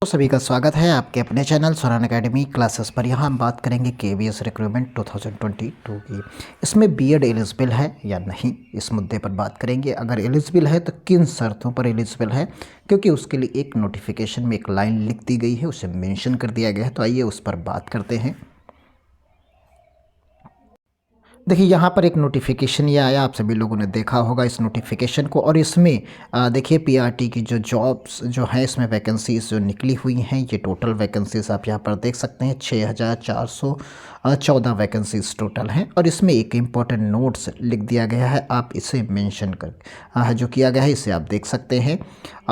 तो सभी का स्वागत है आपके अपने चैनल सुरान एकेडमी क्लासेस पर। यहाँ हम बात करेंगे केवीएस रिक्रूटमेंट 2022 की। इसमें बीएड एलिजिबल है या नहीं, इस मुद्दे पर बात करेंगे। अगर एलिजिबल है तो किन शर्तों पर एलिजिबल है, क्योंकि उसके लिए एक नोटिफिकेशन में एक लाइन लिख दी गई है, उसे मेंशन कर दिया गया है। तो आइए उस पर बात करते हैं। देखिए यहाँ पर एक नोटिफिकेशन ये आया, आप सभी लोगों ने देखा होगा इस नोटिफिकेशन को। और इसमें देखिए पीआरटी की जो जॉब्स जो हैं, इसमें वैकेंसीज जो निकली हुई हैं, ये टोटल वैकेंसीज आप यहाँ पर देख सकते हैं। 6414 वैकेंसीज टोटल हैं। और इसमें एक इम्पॉर्टेंट नोट्स लिख दिया गया है, आप इसे मेंशन कर जो किया गया है इसे आप देख सकते हैं।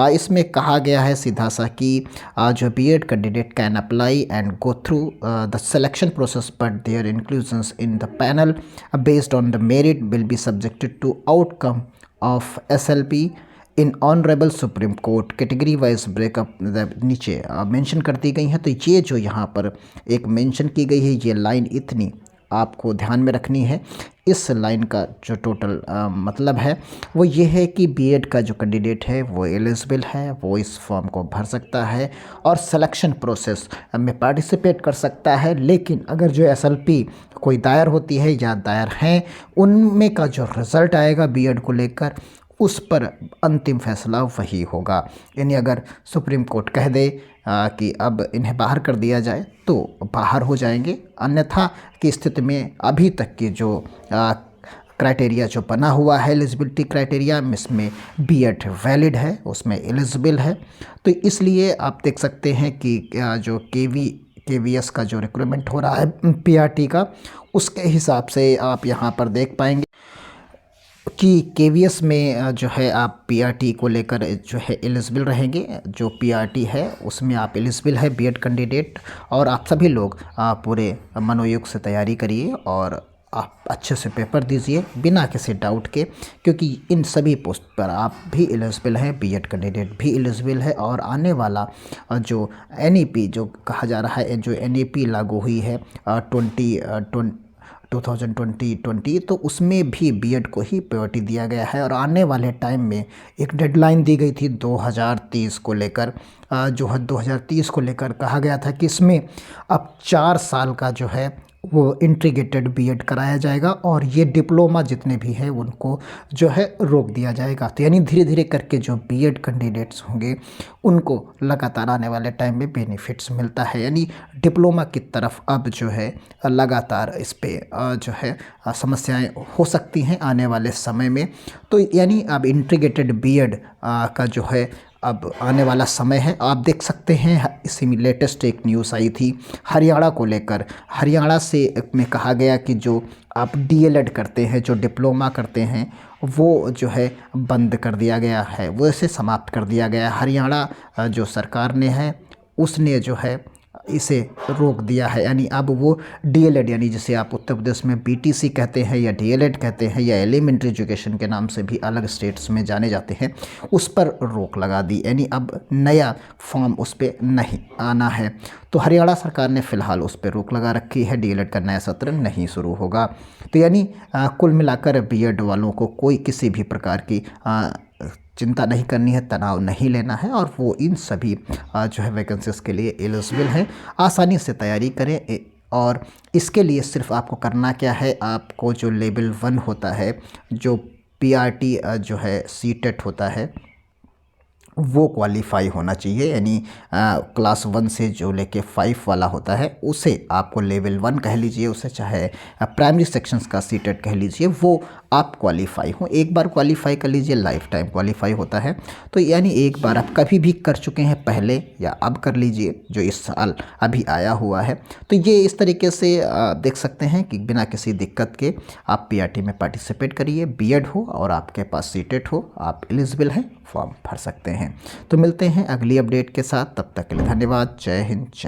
इसमें कहा गया है सीधा सा कि जो BEd candidate can apply and go through the selection process, but their inclusions in the panel based on the merit will be subjected to outcome of SLP in honourable supreme court category wise breakup नीचे mention कर दी गई हैं। तो ये जो यहाँ पर एक मेंशन की गई है, ये लाइन इतनी आपको ध्यान में रखनी है। इस लाइन का जो टोटल मतलब है वो ये है कि बीएड का जो कैंडिडेट है वो एलिजिबल है, वो इस फॉर्म को भर सकता है और सिलेक्शन प्रोसेस में पार्टिसिपेट कर सकता है। लेकिन अगर जो एसएलपी कोई दायर होती है या दायर हैं, उनमें का जो रिज़ल्ट आएगा बीएड को लेकर, उस पर अंतिम फैसला वही होगा। यानी अगर सुप्रीम कोर्ट कह दे कि अब इन्हें बाहर कर दिया जाए तो बाहर हो जाएंगे, अन्यथा की स्थिति में अभी तक की जो क्राइटेरिया जो बना हुआ है, एलिजिबिलिटी क्राइटेरिया, इसमें बीएड वैलिड है, उसमें एलिजिबल है। तो इसलिए आप देख सकते हैं कि जो केवीएस का जो रिक्रूटमेंट हो रहा है पीआरटी का, उसके हिसाब से आप यहाँ पर देख पाएंगे कि केवीएस में जो है आप पीआरटी को लेकर जो है एलिजिबल रहेंगे। जो पीआरटी है उसमें आप एलिजिबल है बीएड कैंडिडेट। और आप सभी लोग पूरे मनोयोग से तैयारी करिए और आप अच्छे से पेपर दीजिए बिना किसी डाउट के, क्योंकि इन सभी पोस्ट पर आप भी एलिजिबल हैं, बीएड कैंडिडेट भी एलिजिबल है। और आने वाला जो एनईपी जो कहा जा रहा है, जो एनईपी लागू हुई है 2020, तो उसमें भी बीएड को ही प्रायोरिटी दिया गया है। और आने वाले टाइम में एक डेडलाइन दी गई थी 2030 को लेकर, जो है 2030 को लेकर कहा गया था कि इसमें अब 4 साल का जो है वो इंटीग्रेटेड बीएड कराया जाएगा और ये डिप्लोमा जितने भी हैं उनको जो है रोक दिया जाएगा। तो यानी धीरे धीरे करके जो बीएड कैंडिडेट्स होंगे उनको लगातार आने वाले टाइम में बेनिफिट्स मिलता है। यानी डिप्लोमा की तरफ अब जो है लगातार इस पे जो है समस्याएं हो सकती हैं आने वाले समय में। तो यानी अब इंटीग्रेटेड बीएड का जो है अब आने वाला समय है। आप देख सकते हैं इसी में लेटेस्ट एक न्यूज़ आई थी हरियाणा को लेकर। हरियाणा से में कहा गया कि जो आप डीएलएड करते हैं, जो डिप्लोमा करते हैं, वो जो है बंद कर दिया गया है, वो इसे समाप्त कर दिया गया है। हरियाणा जो सरकार ने है उसने जो है इसे रोक दिया है। यानी अब वो डीएलएड, यानी जिसे आप उत्तर प्रदेश में बीटीसी कहते हैं या डीएलएड कहते हैं या एलिमेंट्री एजुकेशन के नाम से भी अलग स्टेट्स में जाने जाते हैं, उस पर रोक लगा दी। यानी अब नया फॉर्म उस पर नहीं आना है। तो हरियाणा सरकार ने फ़िलहाल उस पर रोक लगा रखी है, डीएलएड का नया सत्र नहीं शुरू होगा। तो यानी कुल मिलाकर बीएड वालों को कोई किसी भी प्रकार की चिंता नहीं करनी है, तनाव नहीं लेना है, और वो इन सभी जो है वैकेंसीज़ के लिए एलिजिबल हैं। आसानी से तैयारी करें और इसके लिए सिर्फ आपको करना क्या है, आपको जो लेवल 1 होता है, जो पीआरटी जो है सीटेट होता है, वो क्वालिफाई होना चाहिए। यानी क्लास 1 से जो लेके 5 वाला होता है उसे आपको लेवल 1 कह लीजिए, उसे चाहे प्राइमरी सेक्शंस का सीटेट कह लीजिए, वो आप क्वालिफाई हो। एक बार क्वालिफाई कर लीजिए, लाइफ टाइम क्वालिफाई होता है। तो यानी एक बार आप कभी भी कर चुके हैं पहले या अब कर लीजिए, जो इस साल अभी आया हुआ है। तो ये इस तरीके से देख सकते हैं कि बिना किसी दिक्कत के आप पीआरटी में पार्टिसिपेट करिए, बीएड हो और आपके पास सीटेट हो, आप एलिजिबल हैं, फॉर्म भर सकते हैं। तो मिलते हैं अगली अपडेट के साथ, तब तक के लिए धन्यवाद। जय हिंद।